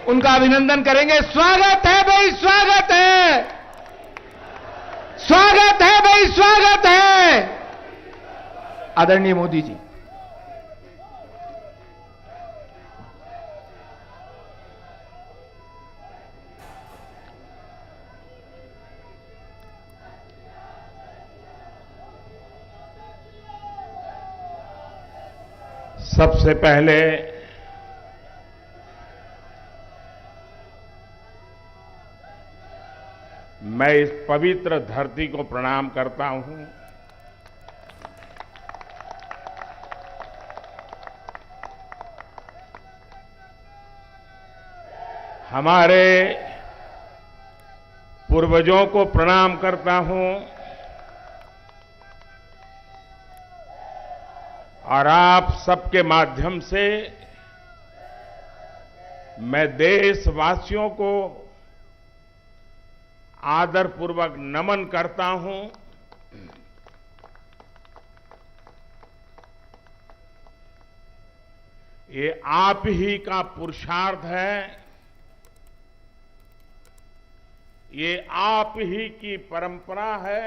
उनका अभिनंदन करेंगे। स्वागत है भाई, स्वागत है, स्वागत है भाई, स्वागत है आदरणीय मोदी जी। सबसे पहले मैं इस पवित्र धरती को प्रणाम करता हूं। हमारे पूर्वजों को प्रणाम करता हूं और आप सबके माध्यम से मैं देशवासियों को आदरपूर्वक नमन करता हूं। ये आप ही का पुरुषार्थ है, ये आप ही की परंपरा है।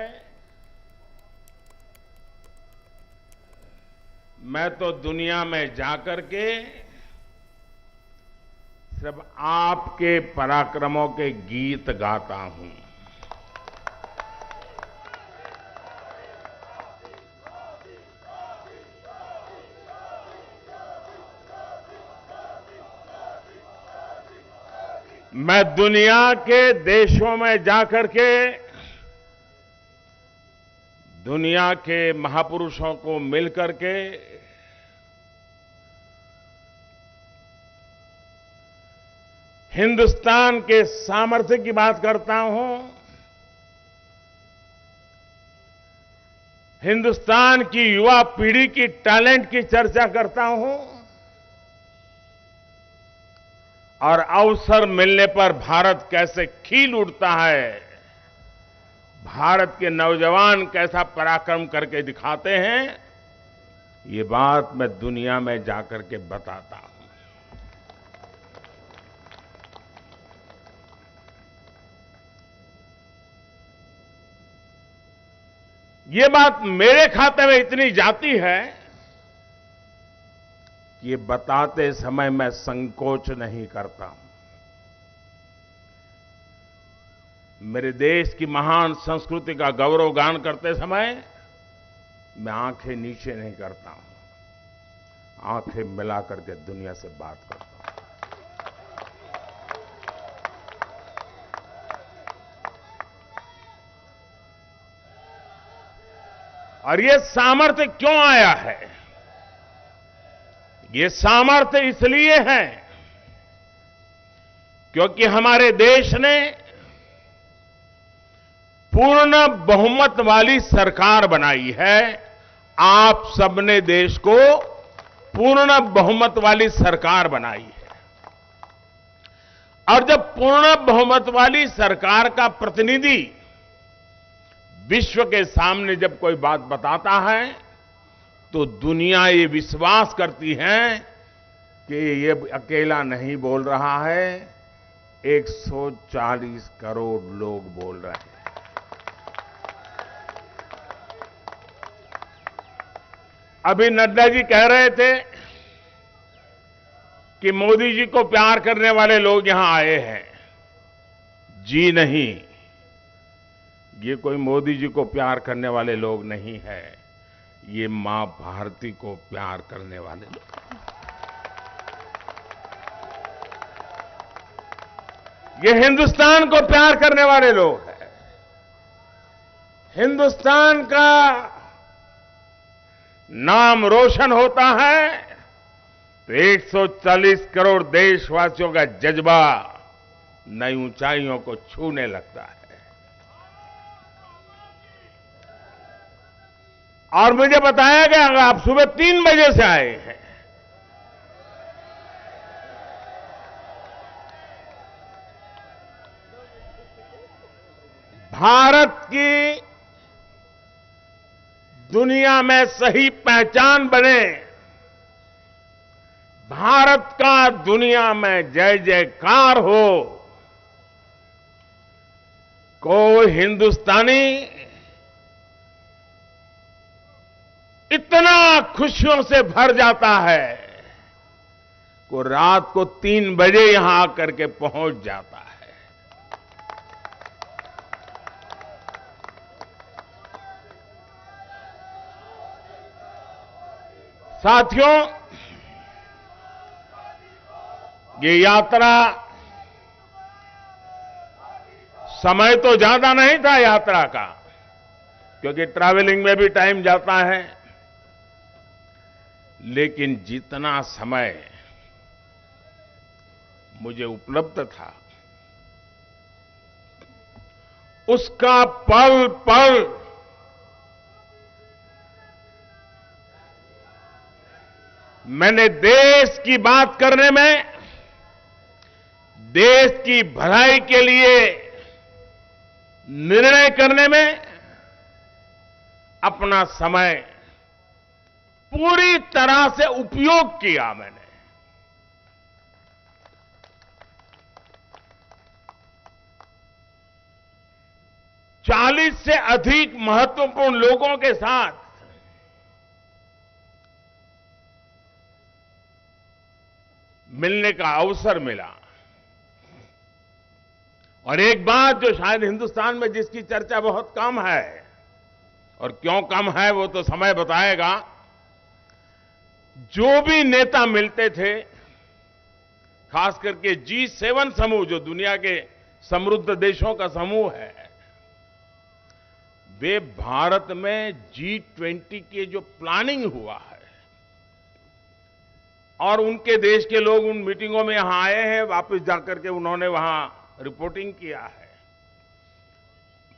मैं तो दुनिया में जाकर के सिर्फ आपके पराक्रमों के गीत गाता हूं। मैं दुनिया के देशों में जाकर के दुनिया के महापुरुषों को मिलकर के हिंदुस्तान के सामर्थ्य की बात करता हूं। हिंदुस्तान की युवा पीढ़ी की टैलेंट की चर्चा करता हूं और अवसर मिलने पर भारत कैसे खिल उठता है, भारत के नौजवान कैसा पराक्रम करके दिखाते हैं, ये बात मैं दुनिया में जाकर के बताता हूं। ये बात मेरे खाते में इतनी जाती है कि ये बताते समय मैं संकोच नहीं करता हूं। मेरे देश की महान संस्कृति का गौरवगान करते समय मैं आंखें नीचे नहीं करता हूं, आंखें मिला करके दुनिया से बात करता हूं। और ये सामर्थ्य क्यों आया है? ये सामर्थ्य इसलिए है क्योंकि हमारे देश ने पूर्ण बहुमत वाली सरकार बनाई है। आप सबने देश को पूर्ण बहुमत वाली सरकार बनाई है और जब पूर्ण बहुमत वाली सरकार का प्रतिनिधि विश्व के सामने जब कोई बात बताता है तो दुनिया ये विश्वास करती है कि ये अकेला नहीं बोल रहा है, 140 करोड़ लोग बोल रहे हैं। अभी नड्डा जी कह रहे थे कि मोदी जी को प्यार करने वाले लोग यहां आए हैं। जी नहीं, ये कोई मोदी जी को प्यार करने वाले लोग नहीं है, ये मां भारती को प्यार करने वाले लोग। ये हिंदुस्तान को प्यार करने वाले लोग हैं। हिंदुस्तान का नाम रोशन होता है तो 140 करोड़ देशवासियों का जज्बा नई ऊंचाइयों को छूने लगता है। और मुझे बताया गया आप सुबह 3 बजे से आए हैं। भारत की दुनिया में सही पहचान बने, भारत का दुनिया में जय जयकार हो। कोई हिंदुस्तानी इतना खुशियों से भर जाता है को रात को 3 बजे यहां आकर के पहुंच जाता है। साथियों, ये यात्रा समय तो ज्यादा नहीं था यात्रा का, क्योंकि ट्रैवलिंग में भी टाइम जाता है, लेकिन जितना समय मुझे उपलब्ध था उसका पल पल मैंने देश की बात करने में, देश की भलाई के लिए निर्णय करने में अपना समय पूरी तरह से उपयोग किया मैंने। चालीस से अधिक महत्वपूर्ण लोगों के साथ मिलने का अवसर मिला। और एक बात जो शायद हिंदुस्तान में जिसकी चर्चा बहुत कम है, और क्यों कम है वो तो समय बताएगा, जो भी नेता मिलते थे, खास करके G7 समूह जो दुनिया के समृद्ध देशों का समूह है, वे भारत में G20 के जो प्लानिंग हुआ है, और उनके देश के लोग उन मीटिंगों में यहां आए हैं, वापस जाकर के उन्होंने वहां रिपोर्टिंग किया है।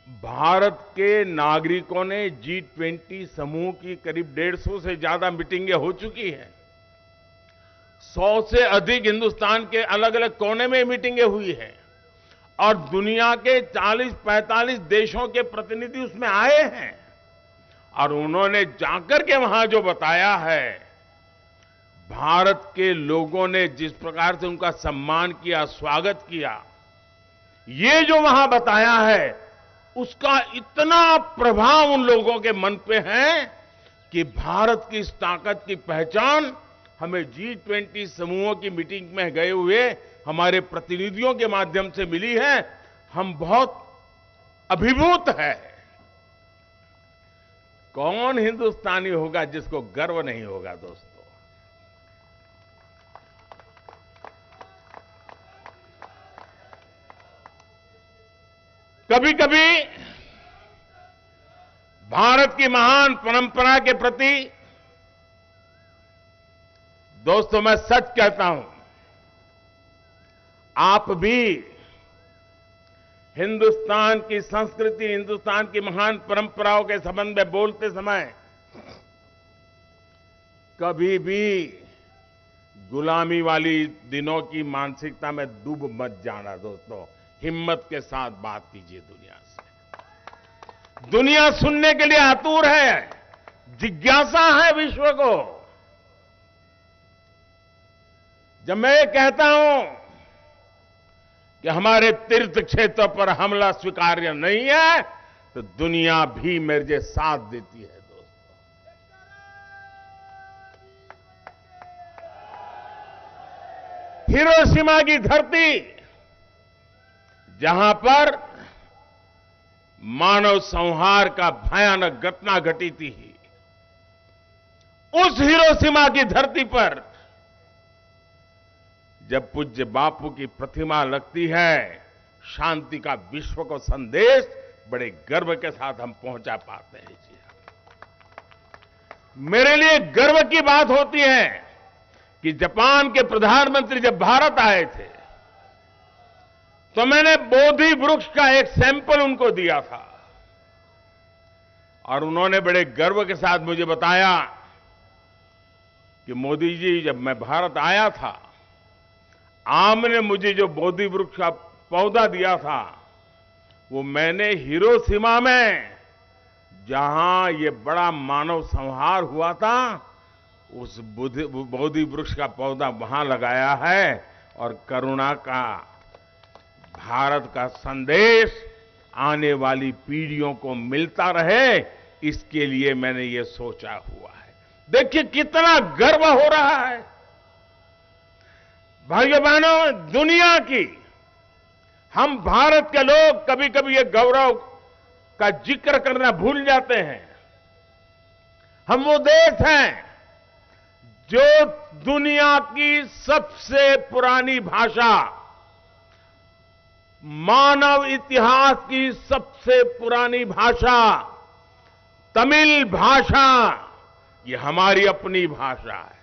भारत के नागरिकों ने G20 समूह की करीब 150 से ज्यादा मीटिंगें हो चुकी हैं। 100 से अधिक हिंदुस्तान के अलग अलग कोने में मीटिंगें हुई हैं, और दुनिया के 40-45 देशों के प्रतिनिधि उसमें आए हैं। और उन्होंने जाकर के वहां जो बताया है, भारत के लोगों ने जिस प्रकार से उनका सम्मान किया, स्वागत किया, ये जो वहां बताया है, उसका इतना प्रभाव उन लोगों के मन पे है कि भारत की इस ताकत की पहचान हमें G20 समूहों की मीटिंग में गए हुए हमारे प्रतिनिधियों के माध्यम से मिली है। हम बहुत अभिभूत है। कौन हिंदुस्तानी होगा जिसको गर्व नहीं होगा दोस्तों? कभी कभी भारत की महान परंपरा के प्रति दोस्तों मैं सच कहता हूं, आप भी हिंदुस्तान की संस्कृति, हिंदुस्तान की महान परंपराओं के संबंध में बोलते समय कभी भी गुलामी वाली दिनों की मानसिकता में डूब मत जाना दोस्तों। हिम्मत के साथ बात कीजिए दुनिया से। दुनिया सुनने के लिए आतुर है, जिज्ञासा है विश्व को। जब मैं ये कहता हूं कि हमारे तीर्थ क्षेत्र पर हमला स्वीकार्य नहीं है, तो दुनिया भी मेरे साथ देती है दोस्तों। हिरोशिमा की धरती, जहां पर मानव संहार का भयानक घटना घटी थी, उस हिरोशिमा की धरती पर जब पूज्य बापू की प्रतिमा लगती है, शांति का विश्व को संदेश बड़े गर्व के साथ हम पहुंचा पाते हैं। जी, मेरे लिए गर्व की बात होती है कि जापान के प्रधानमंत्री जब भारत आए थे, तो मैंने बोधि वृक्ष का एक सैंपल उनको दिया था, और उन्होंने बड़े गर्व के साथ मुझे बताया कि मोदी जी, जब मैं भारत आया था, आपने मुझे जो बोधि वृक्ष का पौधा दिया था, वो मैंने हिरोशिमा में, जहां ये बड़ा मानव संहार हुआ था, उस बोधि वृक्ष का पौधा वहां लगाया है और करुणा का, भारत का संदेश आने वाली पीढ़ियों को मिलता रहे, इसके लिए मैंने ये सोचा हुआ है। देखिए कितना गर्व हो रहा है भाइयों बहनों, दुनिया की, हम भारत के लोग कभी कभी ये गौरव का जिक्र करना भूल जाते हैं। हम वो देश हैं जो दुनिया की सबसे पुरानी भाषा, मानव इतिहास की सबसे पुरानी भाषा तमिल भाषा, ये हमारी अपनी भाषा है,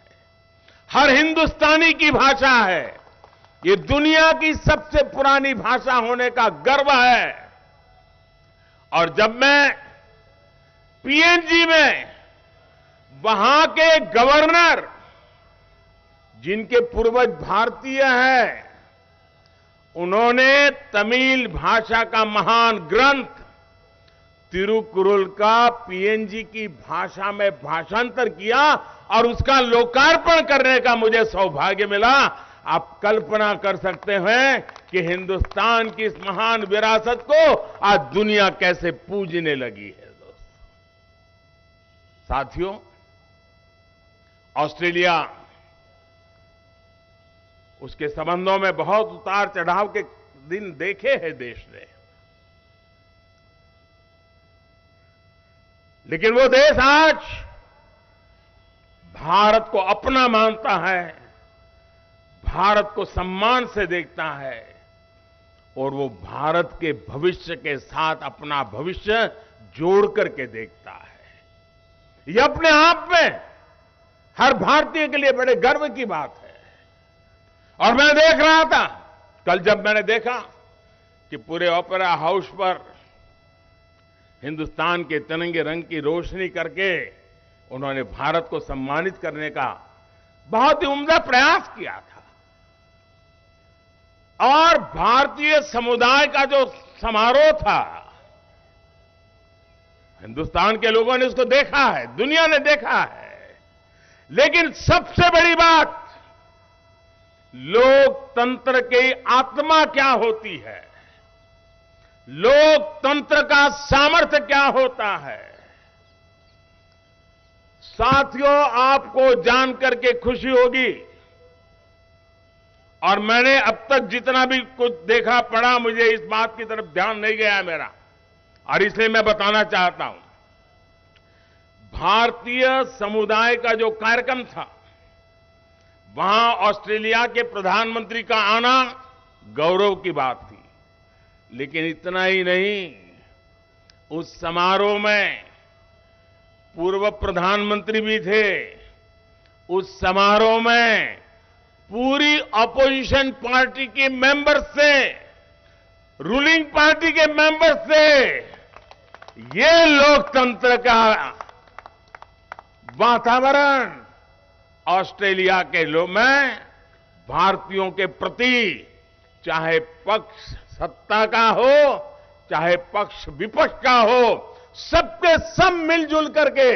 हर हिंदुस्तानी की भाषा है। ये दुनिया की सबसे पुरानी भाषा होने का गर्व है। और जब मैं पीएनजी में वहां के गवर्नर, जिनके पूर्वज भारतीय हैं, उन्होंने तमिल भाषा का महान ग्रंथ तिरुकुरल का पीएनजी की भाषा में भाषांतर किया और उसका लोकार्पण करने का मुझे सौभाग्य मिला। आप कल्पना कर सकते हैं कि हिंदुस्तान की इस महान विरासत को आज दुनिया कैसे पूजने लगी है। दोस्तों, साथियों, ऑस्ट्रेलिया, उसके संबंधों में बहुत उतार चढ़ाव के दिन देखे हैं देश ने, लेकिन वो देश आज भारत को अपना मानता है, भारत को सम्मान से देखता है और वो भारत के भविष्य के साथ अपना भविष्य जोड़ करके देखता है। ये अपने आप में हर भारतीय के लिए बड़े गर्व की बात है। और मैं देख रहा था कल, जब मैंने देखा कि पूरे ओपेरा हाउस पर हिंदुस्तान के तिरंगे रंग की रोशनी करके उन्होंने भारत को सम्मानित करने का बहुत ही उम्दा प्रयास किया था। और भारतीय समुदाय का जो समारोह था, हिंदुस्तान के लोगों ने उसको देखा है, दुनिया ने देखा है, लेकिन सबसे बड़ी बात, लोकतंत्र की आत्मा क्या होती है, लोकतंत्र का सामर्थ्य क्या होता है। साथियों, आपको जानकर के खुशी होगी, और मैंने अब तक जितना भी कुछ देखा पढ़ा, मुझे इस बात की तरफ ध्यान नहीं गया मेरा, और इसलिए मैं बताना चाहता हूं। भारतीय समुदाय का जो कार्यक्रम था, वहां ऑस्ट्रेलिया के प्रधानमंत्री का आना गौरव की बात थी, लेकिन इतना ही नहीं, उस समारोह में पूर्व प्रधानमंत्री भी थे। उस समारोह में पूरी अपोजिशन पार्टी के मेंबर से, रूलिंग पार्टी के मेंबर से, ये लोकतंत्र का वातावरण ऑस्ट्रेलिया के लोग में भारतीयों के प्रति, चाहे पक्ष सत्ता का हो, चाहे पक्ष विपक्ष का हो, सबके सब मिलजुल करके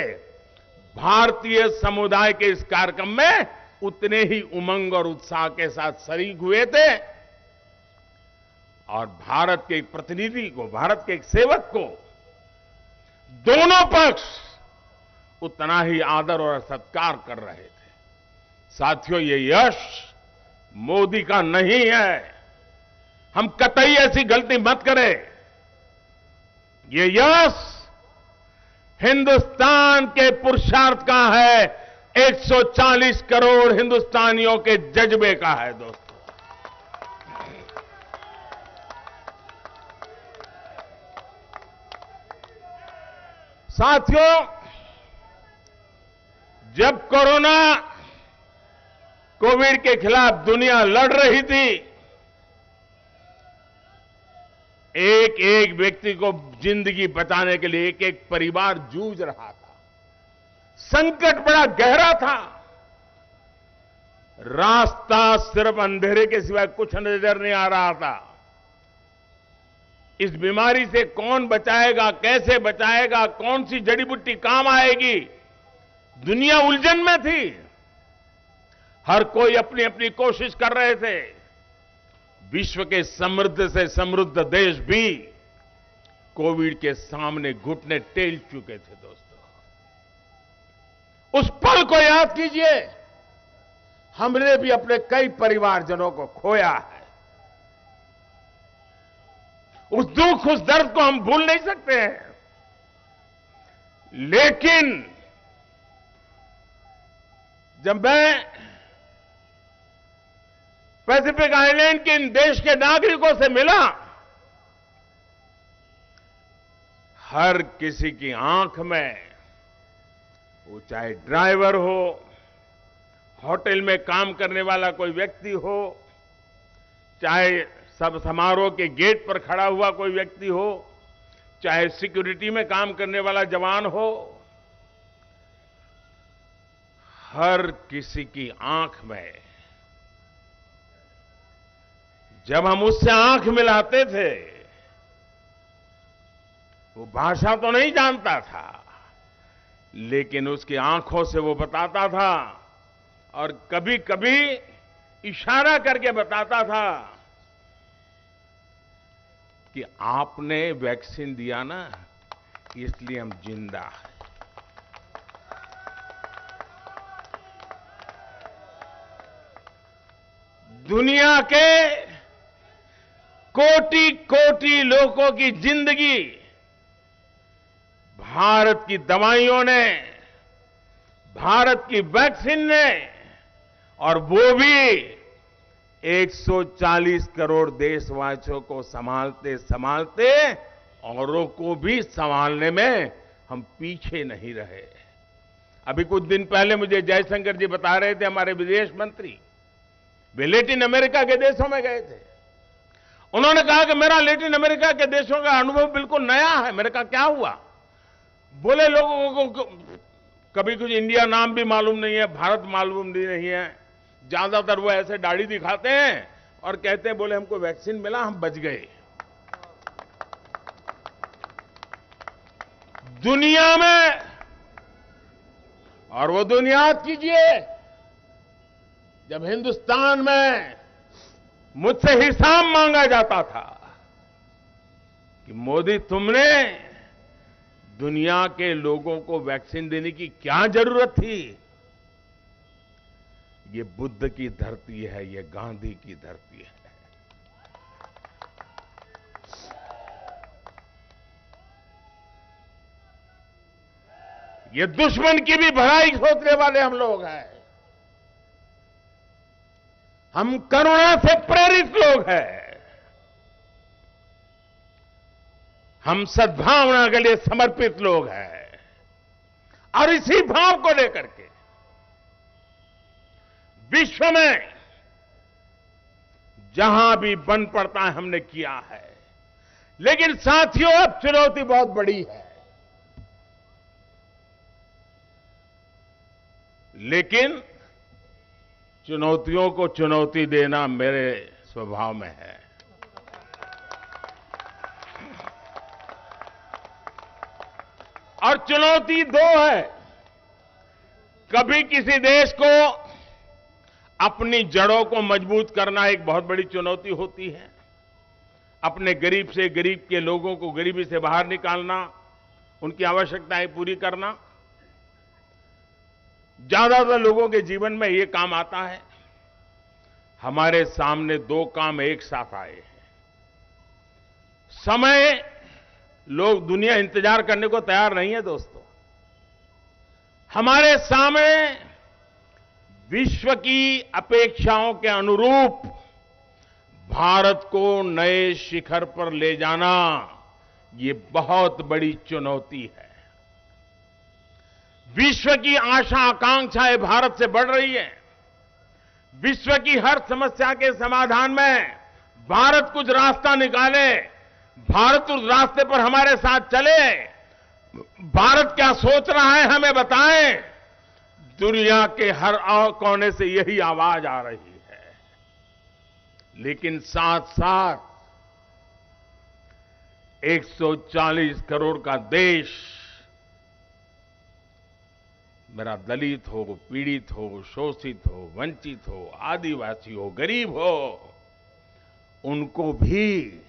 भारतीय समुदाय के इस कार्यक्रम में उतने ही उमंग और उत्साह के साथ शरीक हुए थे। और भारत के एक प्रतिनिधि को, भारत के एक सेवक को, दोनों पक्ष उतना ही आदर और सत्कार कर रहे थे। साथियों, ये यश मोदी का नहीं है, हम कतई ऐसी गलती मत करें। ये यश हिंदुस्तान के पुरुषार्थ का है, 140 करोड़ हिंदुस्तानियों के जज्बे का है। दोस्तों, साथियों, जब कोविड के खिलाफ दुनिया लड़ रही थी, एक एक व्यक्ति को जिंदगी बचाने के लिए एक एक परिवार जूझ रहा था। संकट बड़ा गहरा था, रास्ता सिर्फ अंधेरे के सिवाय कुछ नजर नहीं आ रहा था। इस बीमारी से कौन बचाएगा, कैसे बचाएगा, कौन सी जड़ी बूटी काम आएगी, दुनिया उलझन में थी। हर कोई अपनी अपनी कोशिश कर रहे थे। विश्व के समृद्ध से समृद्ध देश भी कोविड के सामने घुटने टेक चुके थे दोस्तों। उस पल को याद कीजिए, हमने भी अपने कई परिवारजनों को खोया है। उस दुख, उस दर्द को हम भूल नहीं सकते हैं। लेकिन जब मैं पैसिफिक आइलैंड के इन देश के नागरिकों से मिला, हर किसी की आंख में, वो चाहे ड्राइवर हो, होटल में काम करने वाला कोई व्यक्ति हो, चाहे सब समारोह के गेट पर खड़ा हुआ कोई व्यक्ति हो, चाहे सिक्योरिटी में काम करने वाला जवान हो, हर किसी की आंख में, जब हम उससे आंख मिलाते थे, वो भाषा तो नहीं जानता था, लेकिन उसकी आंखों से वो बताता था और कभी कभी इशारा करके बताता था कि आपने वैक्सीन दिया ना, इसलिए हम जिंदा हैं। दुनिया के कोटि कोटि लोगों की जिंदगी भारत की दवाइयों ने, भारत की वैक्सीन ने, और वो भी 140 करोड़ देशवासियों को संभालते संभालते औरों को भी संभालने में हम पीछे नहीं रहे। अभी कुछ दिन पहले मुझे जयशंकर जी बता रहे थे, हमारे विदेश मंत्री, वे लैटिन अमेरिका के देशों में गए थे। उन्होंने कहा कि मेरा लैटिन अमेरिका के देशों का अनुभव बिल्कुल नया है। मैंने कहा क्या हुआ? बोले लोगों को कभी कुछ इंडिया नाम भी मालूम नहीं है, भारत मालूम भी नहीं है। ज्यादातर वो ऐसे दाढ़ी दिखाते हैं और कहते हैं बोले हमको वैक्सीन मिला, हम बच गए। दुनिया में, और वो दुनिया याद कीजिए, जब हिंदुस्तान में मुझसे हिसाब मांगा जाता था कि मोदी तुमने दुनिया के लोगों को वैक्सीन देने की क्या जरूरत थी? ये बुद्ध की धरती है, ये गांधी की धरती है। ये दुश्मन की भी भलाई सोचने वाले हम लोग हैं। हम करुणा से प्रेरित लोग हैं। हम सद्भावना के लिए समर्पित लोग हैं। और इसी भाव को लेकर के विश्व में जहां भी बन पड़ता है हमने किया है। लेकिन साथियों, अब चुनौती बहुत बड़ी है। लेकिन चुनौतियों को चुनौती देना मेरे स्वभाव में है। और चुनौती दो है। कभी किसी देश को अपनी जड़ों को मजबूत करना एक बहुत बड़ी चुनौती होती है। अपने गरीब से गरीब के लोगों को गरीबी से बाहर निकालना, उनकी आवश्यकताएं पूरी करना। ज्यादातर लोगों के जीवन में ये काम आता है। हमारे सामने दो काम एक साथ आए हैं। समय, लोग, दुनिया इंतजार करने को तैयार नहीं है दोस्तों। हमारे सामने विश्व की अपेक्षाओं के अनुरूप भारत को नए शिखर पर ले जाना, ये बहुत बड़ी चुनौती है। विश्व की आशा आकांक्षाएं भारत से बढ़ रही है। विश्व की हर समस्या के समाधान में भारत कुछ रास्ता निकाले, भारत उस रास्ते पर हमारे साथ चले। भारत क्या सोच रहा है हमें बताएं। दुनिया के हर कोने से यही आवाज आ रही है। लेकिन साथ साथ 140 करोड़ का देश मेरा दलित हो, पीड़ित हो, शोषित हो, वंचित हो, आदिवासी हो, गरीब हो, उनको भी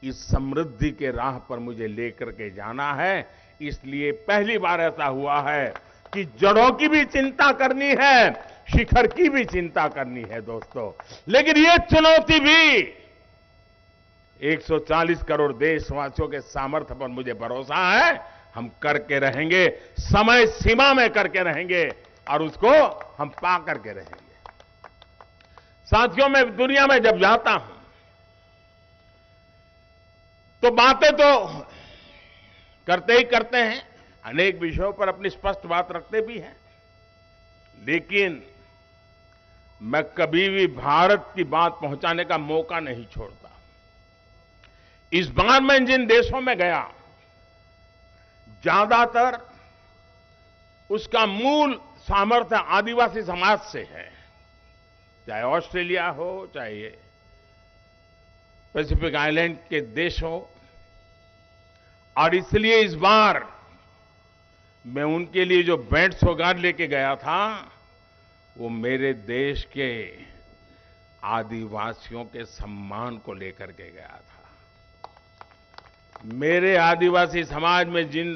इस समृद्धि के राह पर मुझे लेकर के जाना है। इसलिए पहली बार ऐसा हुआ है कि जड़ों की भी चिंता करनी है, शिखर की भी चिंता करनी है दोस्तों। लेकिन ये चुनौती भी 140 करोड़ देशवासियों के सामर्थ्य पर मुझे भरोसा है, हम करके रहेंगे, समय सीमा में करके रहेंगे और उसको हम पा करके रहेंगे। साथियों, मैं दुनिया में जब जाता हूं तो बातें तो करते ही करते हैं, अनेक विषयों पर अपनी स्पष्ट बात रखते भी हैं, लेकिन मैं कभी भी भारत की बात पहुंचाने का मौका नहीं छोड़ता। इस बार मैं जिन देशों में गया, ज्यादातर उसका मूल सामर्थ्य आदिवासी समाज से है, चाहे ऑस्ट्रेलिया हो, चाहे पैसिफिक आइलैंड के देश हो। और इसलिए इस बार मैं उनके लिए जो भेंट सौगात लेके गया था, वो मेरे देश के आदिवासियों के सम्मान को लेकर के गया था। मेरे आदिवासी समाज में जिन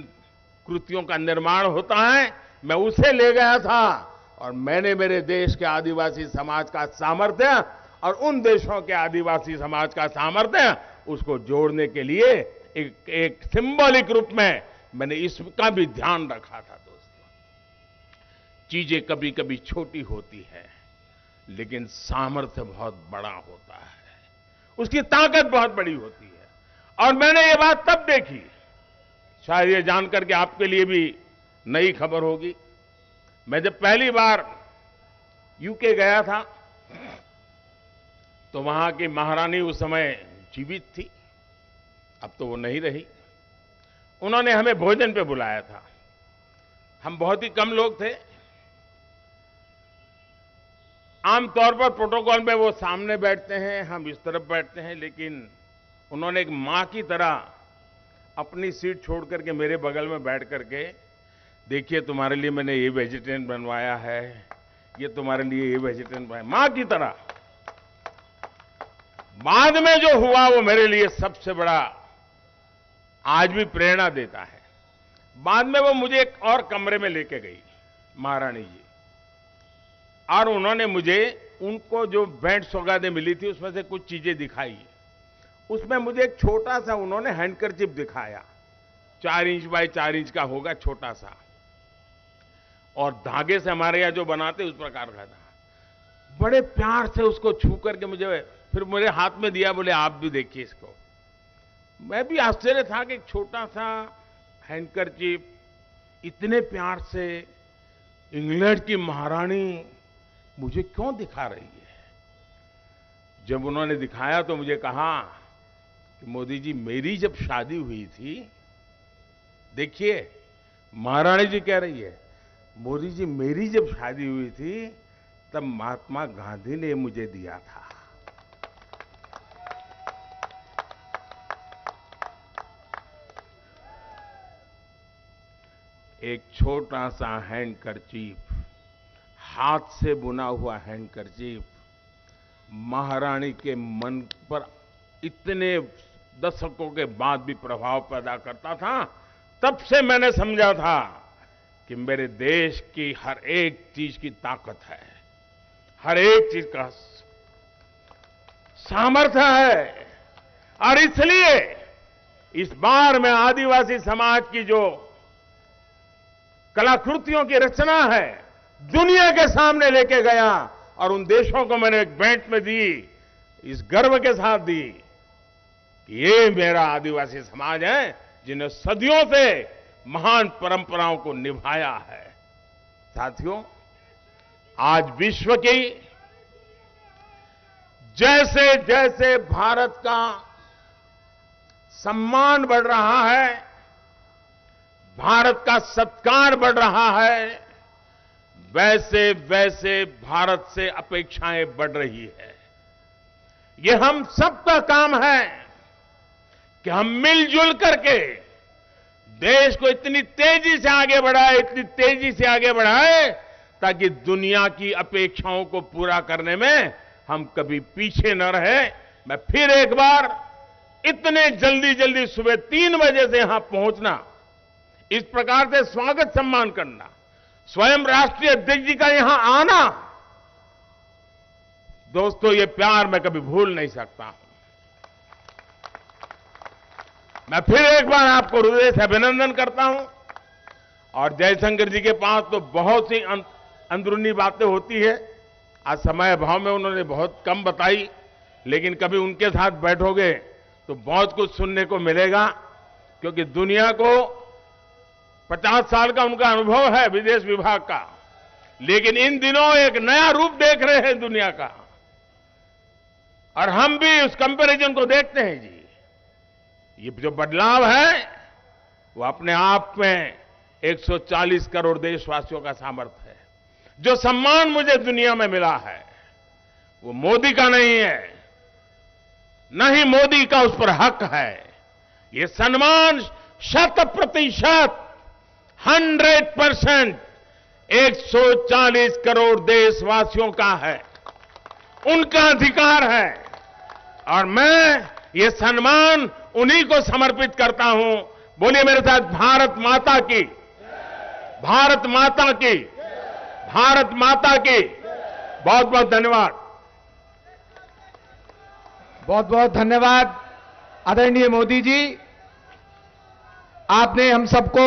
कृतियों का निर्माण होता है, मैं उसे ले गया था और मैंने मेरे देश के आदिवासी समाज का सामर्थ्य और उन देशों के आदिवासी समाज का सामर्थ्य, उसको जोड़ने के लिए एक सिंबॉलिक रूप में मैंने इसका भी ध्यान रखा था। दोस्तों, चीजें कभी कभी छोटी होती है, लेकिन सामर्थ्य बहुत बड़ा होता है, उसकी ताकत बहुत बड़ी होती है। और मैंने ये बात तब देखी, शायद ये जानकर के आपके लिए भी नई खबर होगी। मैं जब पहली बार यूके गया था तो वहां की महारानी उस समय जीवित थी, अब तो वो नहीं रही। उन्होंने हमें भोजन पे बुलाया था। हम बहुत ही कम लोग थे। आमतौर पर प्रोटोकॉल में वो सामने बैठते हैं, हम इस तरफ बैठते हैं, लेकिन उन्होंने एक मां की तरह अपनी सीट छोड़ करके मेरे बगल में बैठ करके, देखिए तुम्हारे लिए मैंने ये वेजिटेरियन बनवाया है, ये तुम्हारे लिए ये वेजिटेरियन बनवाया, मां की तरह। बाद में जो हुआ वो मेरे लिए सबसे बड़ा आज भी प्रेरणा देता है। बाद में वो मुझे एक और कमरे में लेके गई महारानी जी, और उन्होंने मुझे उनको जो भेंट सौगातें मिली थी उसमें से कुछ चीजें दिखाई। उसमें मुझे एक छोटा सा उन्होंने हैंडकरचिप दिखाया, 4 इंच बाय 4 इंच का होगा, छोटा सा, और धागे से हमारे यहां जो बनाते उस प्रकार का था। बड़े प्यार से उसको छू करके मुझे फिर मेरे हाथ में दिया, बोले आप भी देखिए इसको। मैं भी आश्चर्य था कि छोटा सा हैंडकरचिप इतने प्यार से इंग्लैंड की महारानी मुझे क्यों दिखा रही है। जब उन्होंने दिखाया तो मुझे कहा कि मोदी जी, मेरी जब शादी हुई थी, देखिए महारानी जी कह रही है, मोदी जी मेरी जब शादी हुई थी तब महात्मा गांधी ने मुझे दिया था। एक छोटा सा हैंडकरचीफ, हाथ से बुना हुआ हैंडकरचीफ, महारानी के मन पर इतने दशकों के बाद भी प्रभाव पैदा करता था। तब से मैंने समझा था कि मेरे देश की हर एक चीज की ताकत है, हर एक चीज का सामर्थ्य है। और इसलिए इस बार मैं आदिवासी समाज की जो कलाकृतियों की रचना है, दुनिया के सामने लेके गया और उन देशों को मैंने एक भेंट में दी, इस गर्व के साथ दी कि ये मेरा आदिवासी समाज है जिन्हें सदियों से महान परंपराओं को निभाया है। साथियों, आज विश्व की जैसे जैसे भारत का सम्मान बढ़ रहा है, भारत का सत्कार बढ़ रहा है, वैसे वैसे भारत से अपेक्षाएं बढ़ रही है। ये हम सबका काम है कि हम मिलजुल करके देश को इतनी तेजी से आगे बढ़ाए, इतनी तेजी से आगे बढ़ाए, ताकि दुनिया की अपेक्षाओं को पूरा करने में हम कभी पीछे न रहे। मैं फिर एक बार इतने जल्दी जल्दी सुबह 3 बजे से यहां पहुंचना, इस प्रकार से स्वागत सम्मान करना, स्वयं राष्ट्रीय अध्यक्ष जी का यहां आना, दोस्तों ये प्यार मैं कभी भूल नहीं सकता हूं। मैं फिर एक बार आपको हृदय से अभिनंदन करता हूं। और जयशंकर जी के पास तो बहुत सी अंदरूनी बातें होती है, आज समय अभाव में उन्होंने बहुत कम बताई, लेकिन कभी उनके साथ बैठोगे तो बहुत कुछ सुनने को मिलेगा, क्योंकि दुनिया को 50 साल का उनका अनुभव है विदेश विभाग का, लेकिन इन दिनों एक नया रूप देख रहे हैं दुनिया का, और हम भी उस कंपैरिजन को देखते हैं जी। ये जो बदलाव है वो अपने आप में 140 करोड़ देशवासियों का सामर्थ्य है। जो सम्मान मुझे दुनिया में मिला है वो मोदी का नहीं है, न ही मोदी का उस पर हक है। ये सम्मान 100%, 100% 140 करोड़ देशवासियों का है, उनका अधिकार है। और मैं ये सम्मान उन्हीं को समर्पित करता हूं। बोलिए मेरे साथ, भारत माता की, भारत माता की, भारत माता की। बहुत बहुत धन्यवाद। बहुत बहुत धन्यवाद आदरणीय मोदी जी, आपने हम सबको